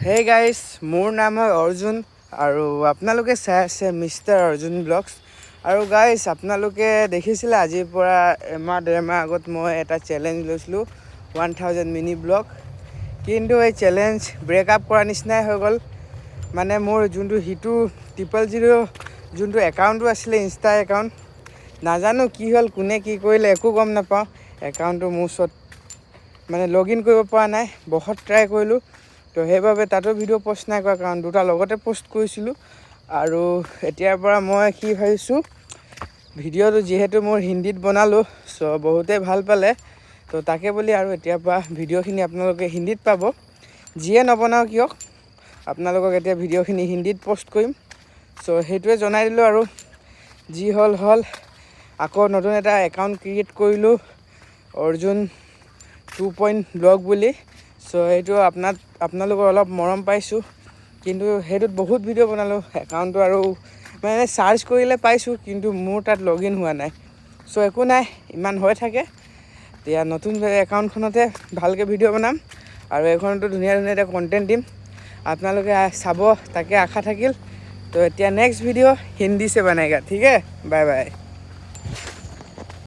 Hey guys, মোৰ নাম হয় অৰ্জুন আৰু আপোনালোকে চাই আছে মিষ্টাৰ অৰ্জুন ব্লগছ। আৰু গাইজ, আপোনালোকে দেখিছিলে আজিৰ পৰা ডেৰমাহ আগত মই এটা চেলেঞ্জ লৈছিলোঁ 1000 মিনি ব্লগ। কিন্তু এই চেলেঞ্জ ব্ৰেকআপ কৰা নিচিনাই হৈ গ'ল। মানে মোৰ যোনটো হিটু 000 যোনটো একাউণ্টটো আছিলে, ইনষ্টা একাউণ্ট, নাজানো কি হ'ল, কোনে কি কৰিলে একো গম নাপাওঁ। একাউণ্টটো মোৰ ওচৰত মানে লগ ইন কৰিব পৰা নাই, বহুত ট্ৰাই কৰিলোঁ। তো সেইবাবে তাতো ভিডিঅ' পষ্ট নাই কৰা, কাৰণ দুটা লগতে পষ্ট কৰিছিলোঁ। আৰু এতিয়াৰ পৰা মই কি ভাবিছোঁ, ভিডিঅ'টো যিহেতু মোৰ হিন্দীত বনালোঁ, চ' বহুতেই ভাল পালে, তো তাকে বুলি আৰু এতিয়াৰ পৰা ভিডিঅ'খিনি আপোনালোকে হিন্দীত পাব। যিয়ে নবনাও কিয়, আপোনালোকক এতিয়া ভিডিঅ'খিনি হিন্দীত পষ্ট কৰিম। চ' সেইটোৱে জনাই দিলোঁ। আৰু যি হ'ল আকৌ নতুন এটা একাউণ্ট ক্ৰিয়েট কৰিলোঁ, অৰ্জুন 2 ব্লগ বুলি। চ' সেইটো আপোনালোকৰ অলপ মৰম পাইছোঁ, কিন্তু সেইটোত বহুত ভিডিঅ' বনালোঁ। একাউণ্টটো আৰু মানে চাৰ্চ কৰিলে পাইছোঁ, কিন্তু মোৰ তাত লগ ইন হোৱা নাই। চ' একো নাই, ইমান হৈ থাকে। এতিয়া নতুন একাউণ্টখনতে ভালকৈ ভিডিঅ' বনাম আৰু এইখনতো ধুনীয়া এটা কণ্টেণ্ট দিম, আপোনালোকে চাব, তাকে আশা থাকিল। তো এতিয়া নেক্সট ভিডিঅ' হিন্দী से बनेगा, ठीक है। Bye bye.